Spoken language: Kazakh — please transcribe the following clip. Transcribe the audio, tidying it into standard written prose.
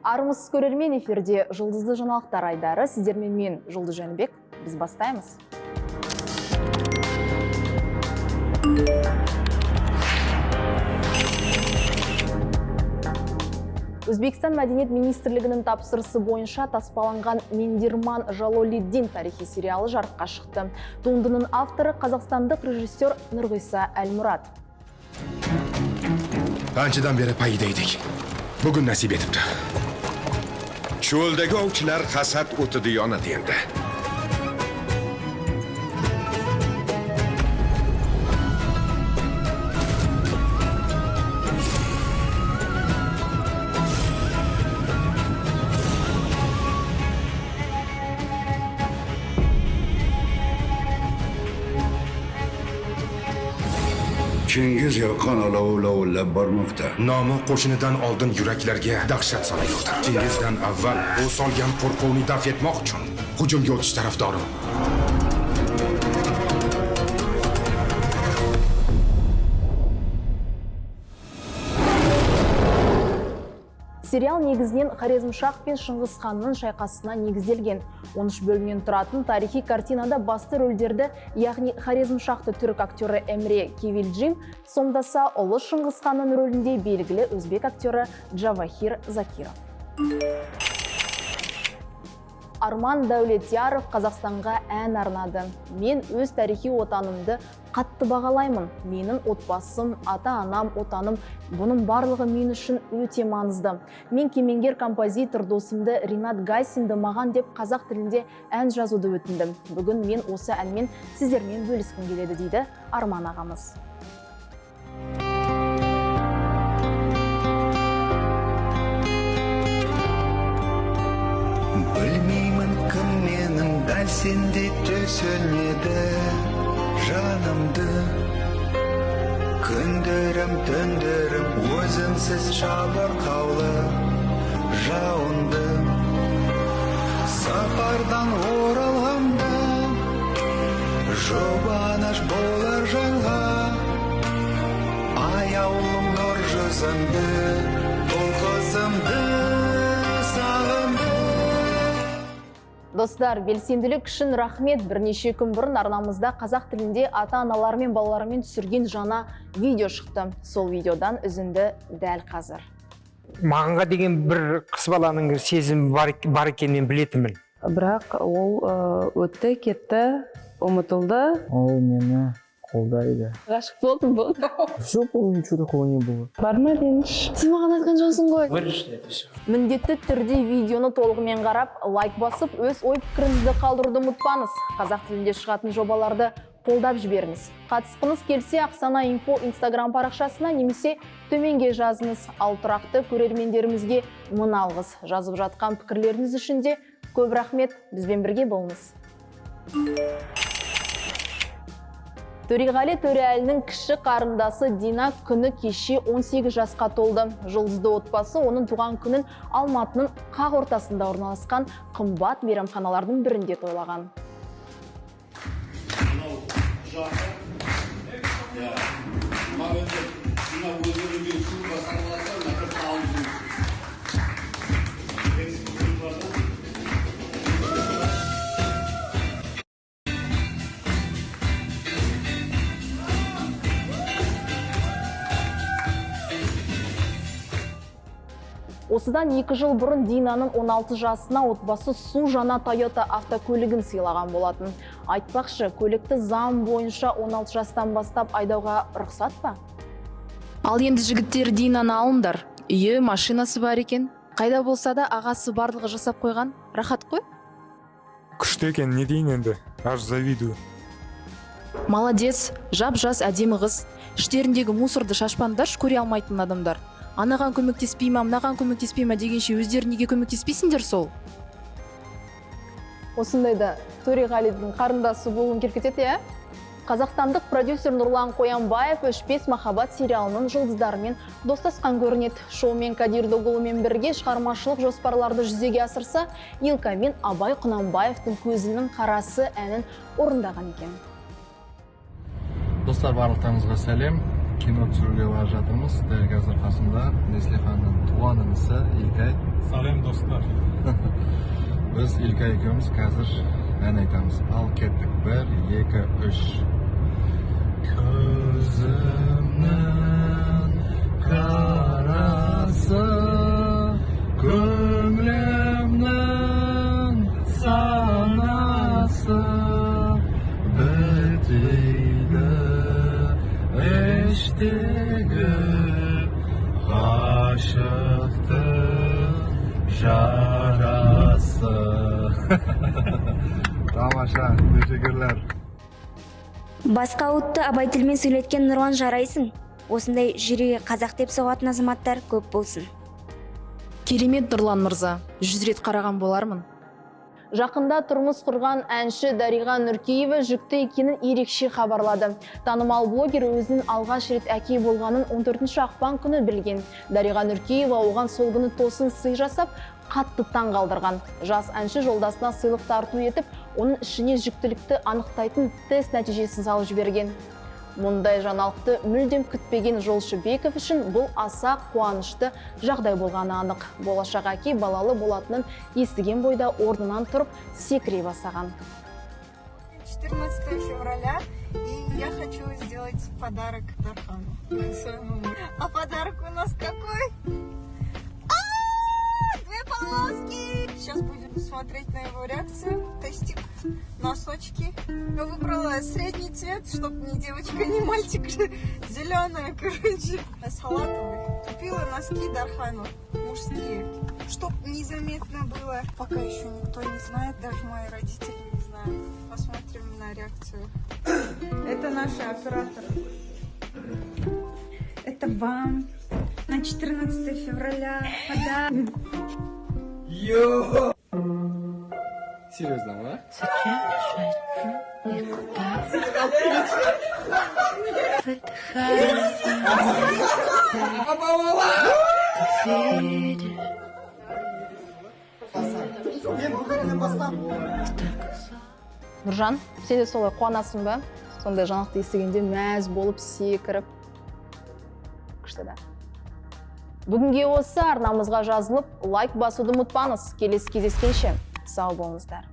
Армысыз көрермен, эфирде жұлдызды жаңалықтар айдары. Сіздермен мен Жұлдыз Жәнібек. Біз бастаймыз. Өзбекстан мәдениет министрлігінің тапсырысы бойынша таспаланған Мендирман Жалолиддин тарихи сериалы жарыққа шықты. Туындының авторы қазақстандық режиссер Нұрғиса Әлмұрат. Qanchadan beri payida edik. Bugun nasib etibdi. Cho'ldagi ovchilar hasad o'tida yonadi endi. Chingiz yoqqan olov-lovlab bormoqda. Nomi qo'shinidan oldin yuraklarga dahshat solayotir. Chingizdan avval u solgan qo'rquvni daf etmoq uchun hujumga o'tish tarafdori. Сериал негізінен Хорезмшах пен Шыңғыс ханның шайқасына негізделген. 13 бөлімнен тұратын тарихи картинада басты рөлдерді, яғни Хорезмшахты түрік актері Эмре Кевилджим сомдаса, ұлы Шыңғыс ханның рөлінде белгілі өзбек актері Джавахир Закиров. Арман Дәулетияров Қазақстанға ән арнады. Мен өз тарихи отанымды қатты бағалаймын. Менің отбасым, ата-анам, отаным, бұның барлығы мен үшін өте маңызды. Мен кемеңгер композитор досымды Ринат Гайсинді маған деп қазақ тілінде ән жазуды өтіндім. Бүгін мен осы әнмен сіздермен бөліскім келеді, дейді Арман ағамыз. Білмеймін кім менің дәл сендей төсінеді жанымды. Күндерім, түндерім өзіңсіз жабырқаулы жауынды. Сапардан оралғанда жұбаныш болар жанға. Аяулым нұр жүзімді, бұл қызымды сағынды. Достар, белсенділік үшін рахмет. Бірнеше күн бұрын арнамызда қазақ тілінде ата-аналар мен балалармен түсірген жаңа видео шықты. Сол видеодан үзінді дәл қазір. Мағанға деген бір қыз баланың сезімі бар екенін мен білетінмін. Бірақ ол өтті, кетті, ұмытылды. Ол мені қолдайды. Ғашық болдым бұл. Жоқ, ол ничего такого не было. Бар ма реніш? Сіз маған айтқан жоқсың ғой. Бір Міндетті түрде видеоны толығымен қарап, лайк басып, өз ой-пікіріңізді қалдыруды ұмытпаңыз. Қазақ тілінде шығатын жобаларды қолдап жіберіңіз. Қатысқыңыз келсе, Ақсана Инфо Инстаграм парақшасына немесе төменге жазыңыз. Ал тұрақты көрермендерімізге мың алғыс. Жазып жатқан пікірлеріңіз үшін де көп рахмет. Бізбен бірге болыңыз. Төреғали Төреәлінің кіші қарындасы Дина күні кеше 18 жасқа толды. Жұлдызды отбасы оның туған күнін Алматының қақ ортасында орналасқан қымбат мейрамханалардың бірінде тойлаған. Осыдан 2 жыл бұрын Динаның 16 жасына отбасы су жаңа Toyota автокөлігін сыйлаған болатын. Айтпақшы, көлікті заң бойынша 16 жастан бастап айдауға рұқсат па? Ал енді жігіттер Динаны алыңдар. Үйі, машинасы бар екен. Қайда болса да ағасы барлығы жасап қойған. Рахат қой? Күшті екен, не дейін енді? Аж завидую. Молодец, жап-жас әдемі қыз. Іштеріндегі мусорды шашпаңдаршы, көре алмайтын адамдар. Анаған көмектеспейма, мынаған көмектеспейма дегенше өздері неге көмектеспейсіңдер сол? Осындайда Төреғалидің қарындасы болуын кетеді, е? Қазақстандық продюсер Нұрлан Қоянбаев «Өшпес махаббат» сериалының жұлдыздарымен достасқан көрінеді. Шоумен Кадир Доголумен бірге шығармашылық жоспарларды жүзеге асырса, Илка мен Абай Құнанбаевтың көзінің қарасы әнін орындаған екен. Достар, барлықтарыңызға сәлем. кино түсіруге бара жатырмыз. Дәл қазір қасымда Неслиханның туған інісі Илкай. Салем достар. Біз Илкай екеуміз қазір ән айтамыз. Ал кеттік. 1, 2, 3. Көзімнің қарасы, көңілімнің санасы, бітейді іштегі ғашықтың жарасы. Тамаша, teşekkürler. Басқа ұлтты абай тілмен сөйлеткен Нұрлан жарайсың. Осындай жүрегі қазақ деп соғатын азаматтар көп болсын. Керемет Нұрлан мырза, 100 рет қараған болармын. Жақында тұрмыс құрған әнші Дариға Нұркеева жүкті екенін ерекше хабарлады. Танымал блогер өзінің алғаш рет әке болғанын 14 ақпан күні білген. Дариға Нұркеева оған сол күні тосын сый жасап, қатты таң қалдырған. Жас әнші жолдасына сыйлық тарту етіп, оның ішіне жүктілікті анықтайтын тест нәтижесін салып жіберген. Мұндай жаңалықты мүлдем күтпеген Жолшыбеков үшін бұл аса қуанышты жағдай болғаны анық. Болашақ әке балалы болатынын естіген бойда орнынан тұрып секіре бастаған. 14 февраля, и я хочу сделать подарок Дархану. А подарок у нас какой? Две полоски! Сейчас будем смотреть на его реакцию. Тестик, носочки. Я выбрала средний цвет, чтобы ни девочка, ни мальчик. Зеленая, короче. Салатовый. Купила носки Дархану. Мужские. Чтоб незаметно было. Пока еще никто не знает, даже мои родители не знают. Посмотрим на реакцию. Это наши операторы. Это вам на 14 февраля подарок. Йо! Серьезно, а? Нұржан, сен де солай қуанасың ба? Сондай жаңалықты естігенде мәз болып секіріп. Күшті да. Бүгінге осы арнамызға жазылып, лайк басуды ұмытпаңыз. Келесі кездескенше сау болыңыздар.